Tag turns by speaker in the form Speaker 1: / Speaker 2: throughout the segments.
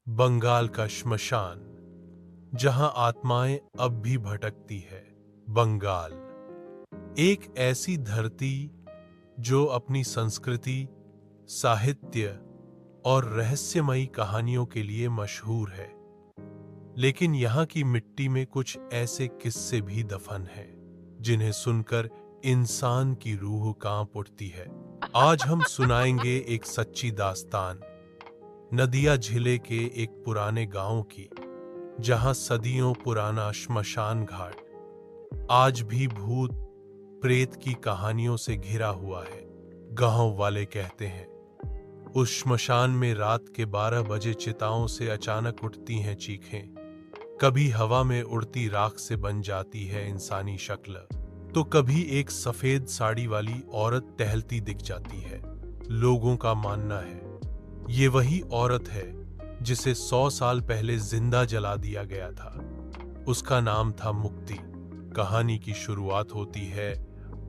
Speaker 1: बंगाल का श्मशान, जहां आत्माएं अब भी भटकती है। बंगाल एक ऐसी धरती जो अपनी संस्कृति, साहित्य और रहस्यमयी कहानियों के लिए मशहूर है। लेकिन यहाँ की मिट्टी में कुछ ऐसे किस्से भी दफन हैं जिन्हें सुनकर इंसान की रूह कांप उठती है। आज हम सुनाएंगे एक सच्ची दास्तान, नदिया जिले के एक पुराने गांव की, जहां सदियों पुराना श्मशान घाट आज भी भूत प्रेत की कहानियों से घिरा हुआ है। गांव वाले कहते हैं उस श्मशान में रात के 12 बजे चिताओं से अचानक उठती हैं चीखें। कभी हवा में उड़ती राख से बन जाती है इंसानी शक्ल, तो कभी एक सफेद साड़ी वाली औरत टहलती दिख जाती है। लोगों का मानना है ये वही औरत है जिसे 100 साल पहले जिंदा जला दिया गया था। उसका नाम था मुक्ति। कहानी की शुरुआत होती है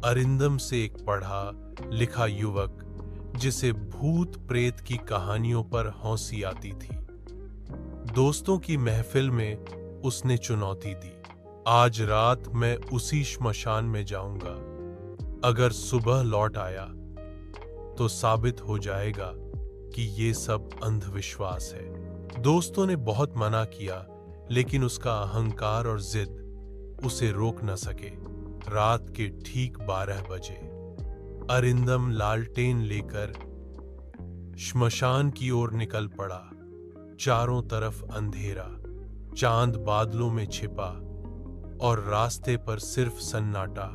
Speaker 1: अरिंदम से, एक पढ़ा लिखा युवक जिसे भूत प्रेत की कहानियों पर हंसी आती थी। दोस्तों की महफिल में उसने चुनौती दी, आज रात मैं उसी श्मशान में जाऊंगा। अगर सुबह लौट आया तो साबित हो जाएगा कि ये सब अंधविश्वास है। दोस्तों ने बहुत मना किया, लेकिन उसका अहंकार और जिद उसे रोक न सके। रात के ठीक 12 बजे अरिंदम लालटेन लेकर श्मशान की ओर निकल पड़ा। चारों तरफ अंधेरा, चांद बादलों में छिपा और रास्ते पर सिर्फ सन्नाटा।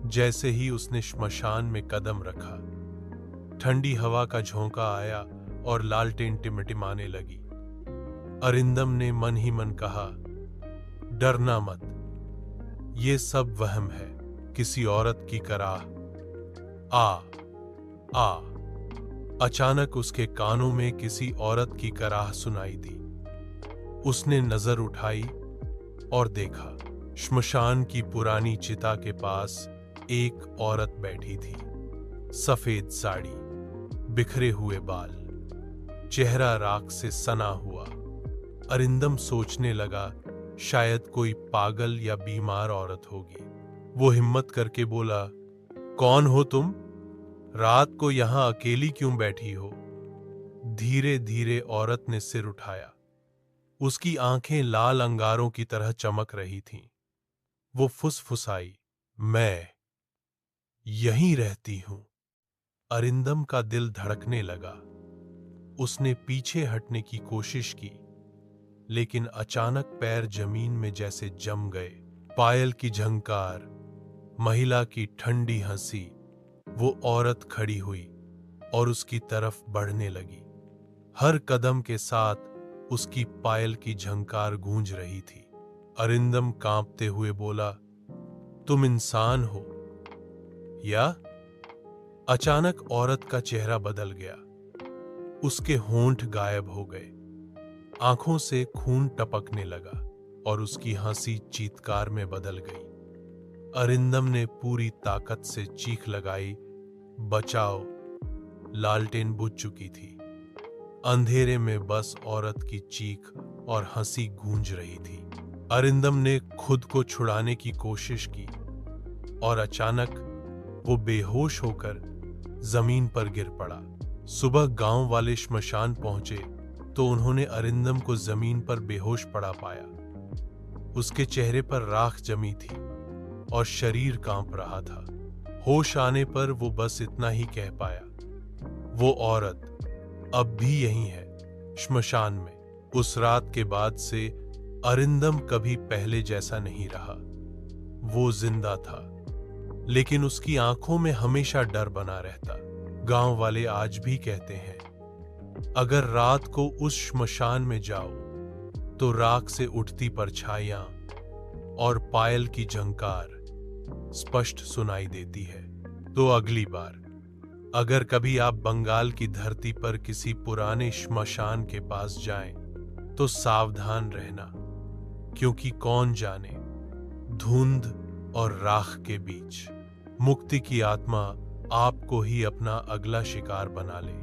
Speaker 1: जैसे ही उसने श्मशान में कदम रखा, ठंडी हवा का झोंका आया और लालटेन टिमटिमाने लगी। अरिंदम ने मन ही मन कहा, डरना मत, ये सब वहम है, किसी औरत की कराह। आ अचानक उसके कानों में किसी औरत की कराह सुनाई दी। उसने नजर उठाई और देखा, श्मशान की पुरानी चिता के पास एक औरत बैठी थी। सफेद साड़ी, बिखरे हुए बाल, चेहरा राख से सना हुआ। अरिंदम सोचने लगा शायद कोई पागल या बीमार औरत होगी। वो हिम्मत करके बोला, कौन हो तुम? रात को यहां अकेली क्यों बैठी हो? धीरे धीरे औरत ने सिर उठाया। उसकी आंखें लाल अंगारों की तरह चमक रही थीं। वो फुसफुसाई, मैं यहीं रहती हूं। अरिंदम का दिल धड़कने लगा। उसने पीछे हटने की कोशिश की, लेकिन अचानक पैर जमीन में जैसे जम गए। पायल की झंकार, महिला की ठंडी हंसी। वो औरत खड़ी हुई और उसकी तरफ बढ़ने लगी। हर कदम के साथ उसकी पायल की झंकार गूंज रही थी। अरिंदम कांपते हुए बोला, तुम इंसान हो या? अचानक औरत का चेहरा बदल गया। उसके होंठ गायब हो गए, आंखों से खून टपकने लगा और उसकी हंसी चीत्कार में बदल गई। अरिंदम ने पूरी ताकत से चीख लगाई, बचाओ! लालटेन बुझ चुकी थी। अंधेरे में बस औरत की चीख और हंसी गूंज रही थी। अरिंदम ने खुद को छुड़ाने की कोशिश की और अचानक वो बेहोश होकर जमीन पर गिर पड़ा। सुबह गांव वाले श्मशान पहुंचे तो उन्होंने अरिंदम को जमीन पर बेहोश पड़ा पाया। उसके चेहरे पर राख जमी थी और शरीर कांप रहा था। होश आने पर वो बस इतना ही कह पाया, वो औरत अब भी यहीं है, श्मशान में। उस रात के बाद से अरिंदम कभी पहले जैसा नहीं रहा। वो जिंदा था, लेकिन उसकी आंखों में हमेशा डर बना रहता। गांव वाले आज भी कहते हैं, अगर रात को उस श्मशान में जाओ तो राख से उठती परछाइयां और पायल की झंकार स्पष्ट सुनाई देती है। तो अगली बार अगर कभी आप बंगाल की धरती पर किसी पुराने श्मशान के पास जाएं, तो सावधान रहना, क्योंकि कौन जाने धुंध और राख के बीच मुक्ति की आत्मा आपको ही अपना अगला शिकार बना ले।